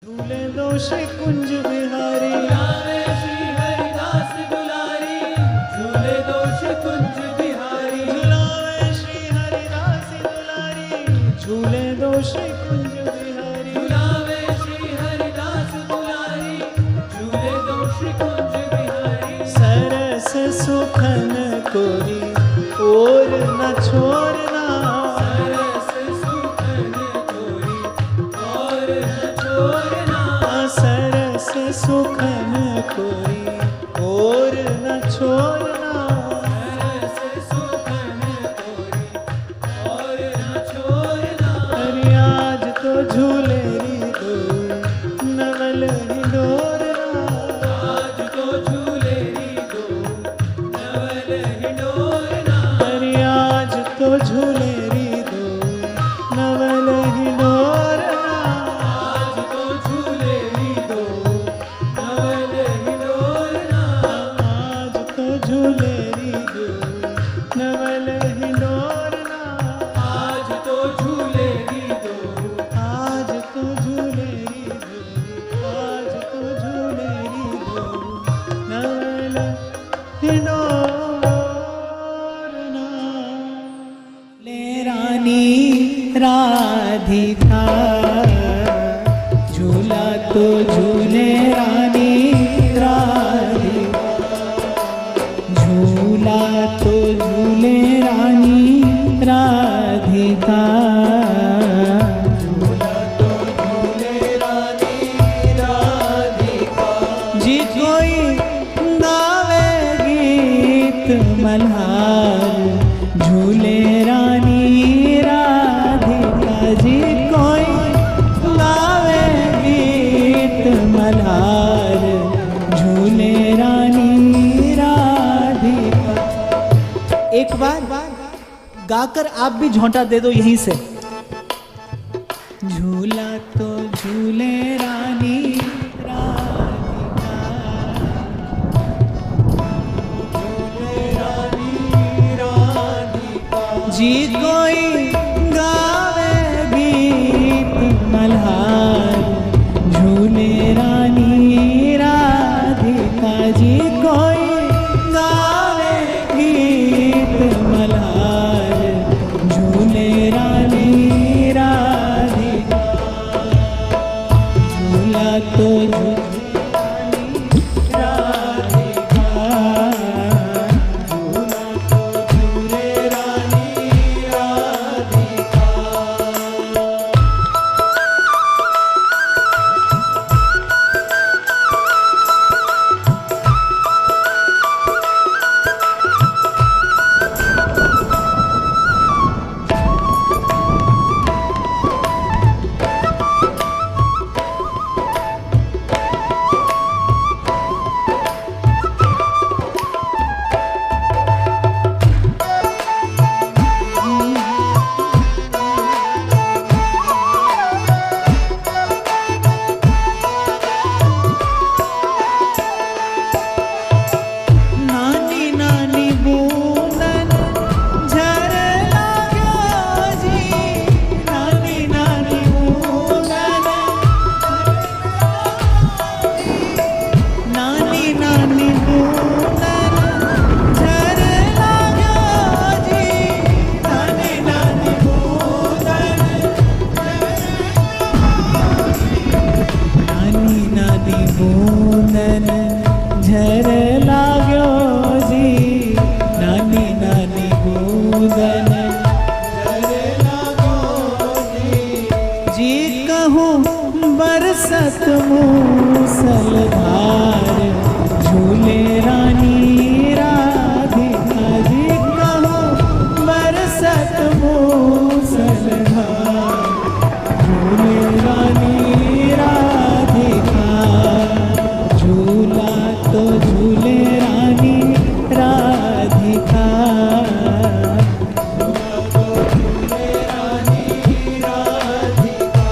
झूले दोष कुंज बिहारी झुलावे श्री हरिदास दुलारी, झूले दोष कुंज बिहारी। झुलावे श्री हरिदास दुलारी झूले दोष कुंज बिहारी। झुलावे श्री हरिदास दुलारी, झूले दोष कुंज बिहारी। सरस सुखन कोरी और न छोड़ना, सरस सुखन कोरी और न छोड़ना। सरस सुखन कोरी और न छोड़ना। सरस सुखन कोरी और न छोड़ना। अरे आज तो झूले री दो नवल हिंडोरना। आज तो झूले री दो नवल हिंडोरना। अरे आज तो झूले री दो नवल हिंडोरना। आज तो झूले री दो नवल हिंडोरना। आज तो झूले री दो नवल हिंडोरना। आज तो झूले री दो। आज तो झूले री दो, आज तो झूले री दो नवल हिंडोरना। ले रानी राधिका झूला तो झूले रानी राधिका। झूला तो झूले रानी राधिका। झूला तो झूले रानी राधिका। जी कोई गावे गीत मल्हार झूले रानी राधिका। जी कोई गावे गीत मल्हार झूले रानी राधिका। एक बार गाकर आप भी झोंटा दे दो यहीं से। झूला तो झूले रानी राधिका। जी कोई गावे गीत मल्हार झूले रानी राधिका। जी कोई गावे गीत मल्हार झूले रानी राधिका। झूला तो झूले रानी राधिका। झूला तो झूले रानी राधिका। नानी नानी बूंदन झर लाग्यो जी। नानी नानी बूंदन नानी नानी बूंदन झर लाग्यो जी। नानी नानी बूंदन नानी नानी बूंदन झर लाग्यो जी। नानी नानी बूंदन झर लाग्यो जी। जी कहूँ बरसत मूसलधार झूले रानी राधिका। जी कहूँ बरसत मूसलधार झूले रानी राधिका। झूला तो झूले रानी राधिका। झूला तो झूले रानी राधिका।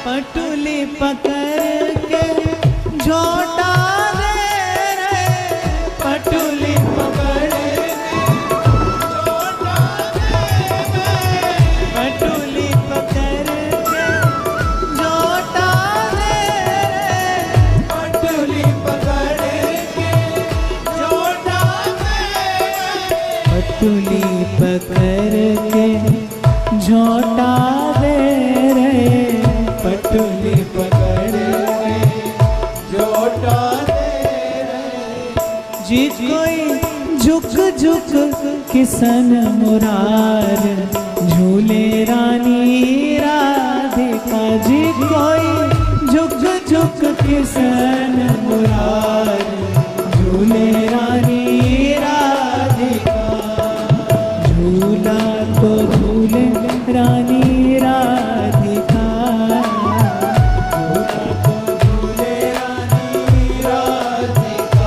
पटुली पकड़ के झोटा दे रे, पटुली पकड़ के झोटा दे रे, पटुली पकड़ के झोटा दे रे, पटुली पकड़ के झोटा दे रे, पटुली पकड़ के झोटा दे रे, पटुली पकड़ के झोटा दे रे। जी कोई झुक झुक किसन मुरार झूले रानी राधिका, जी कोई झुक झुक किसन मुरार झूले रानी राधिका, झूला तो झूले रानी राधिका, झूला तो झूले रानी राधिका।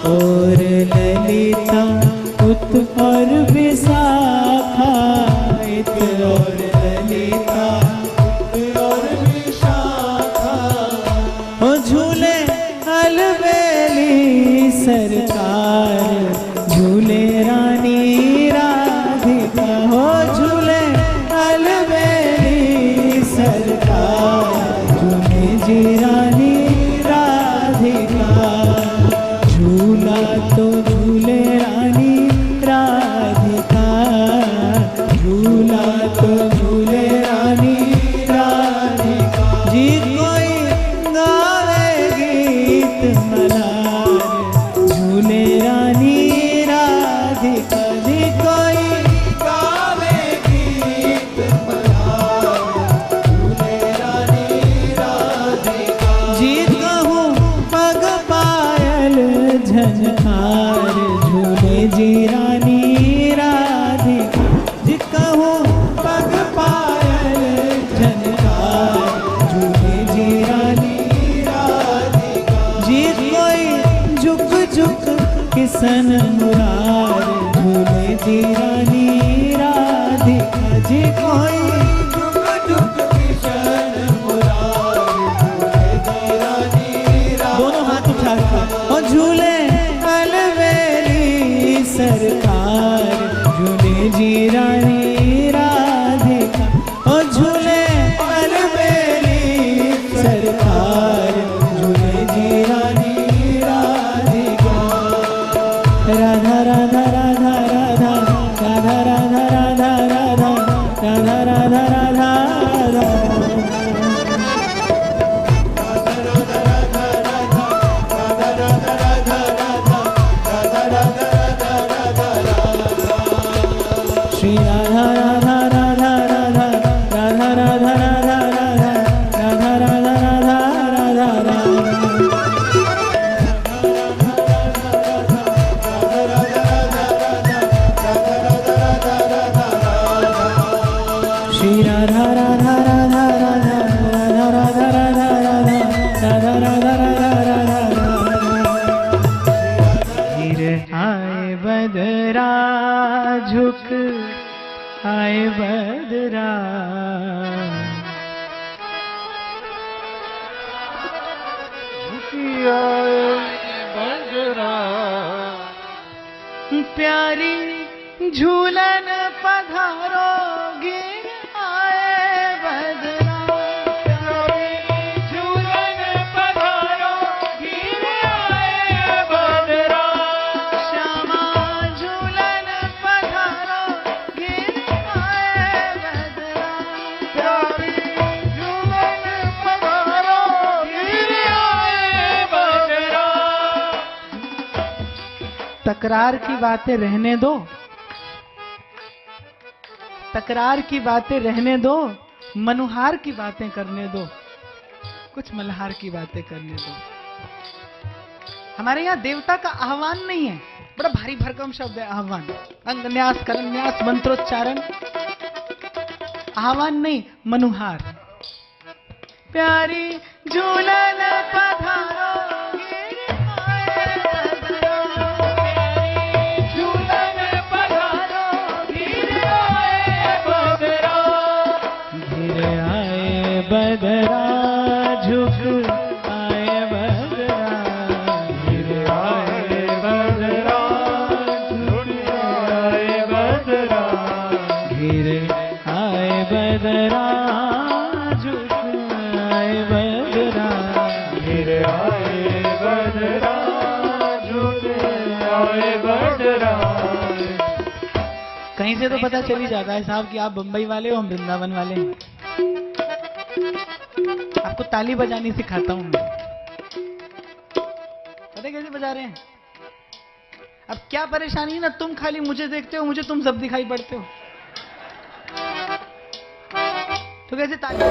और ललिता उत और विशाखा, इत और ललिता उत और विशाखा, हो झूले अलबेली सरकार झूले रानी राधिका, हो झूले अलबेली सरकार झूले जी रानी राधिका, झूला तो झूले रानी राधिका, झूला तो झूले रानी राधिका। जी कोई गावे गीत मलार झूले रानी राधिका, जी कोई गावे गीत मलार झूले रानी राधिका, जी कहूँ पग पायल झनकार झूले जी रानी राधिका, जी कहूँ पग पायल झनकार झूले जी रानी राधिका, जी कोई झुक झुक किसन मुरार झूले जी रानी राधिका, जी कोई झुक झुक किसन मुरार झूले जी रानी राधिका। दोनों हाथ उठा के और झूले अलबेली सरकार झूले जी रानी राधिका, और झूले अलबेली सरकार झूले जी रानी राधिका। राधा राधा राधा राधा राधा राधा राधा राधा राधा राधा राधा राधा। श्री राधा राधा राधा राधा राधा राधा राधा राधा राधा राधा राधा राधा राधा। श्री राधा राधा राधा राधा राधा राधा राधा राधा राधा राधा राधा राधा। हीर आए बदरा झुक आए बदरा, झुकी आए बदरा, प्यारी झूलन पधारोगी आए बदरा, प्यारी झूलन तकरार की बातें रहने दो, तकरार की बातें रहने दो, मनुहार की बातें करने दो, कुछ मल्हार की बातें करने दो। हमारे यहाँ देवता का आह्वान नहीं है, बड़ा भारी भरकम शब्द है आह्वान। अंगन्यास करन्यास मंत्रोच्चारण, आह्वान नहीं, मनुहार। प्यारी झूलन पधारो झूलन पधारो धीरे आए बदरा, धीरे आए बदरा, झुक आए बदरा, धीरे आए बदरा, झुक आए बदरा, धीरे आए बदरा, झुक आए बदरा। धीरे आए बदरा, झुक आए बदरा। कहीं से तो पता चल ही जाता है साहब कि आप बंबई वाले हो, हम वृंदावन वाले हैं। आपको ताली बजानी सिखाता हूं मैं, पता है कैसे बजा रहे हैं? अब क्या परेशानी है ना, तुम खाली मुझे देखते हो, मुझे तुम सब दिखाई पड़ते हो, तो कैसे ताली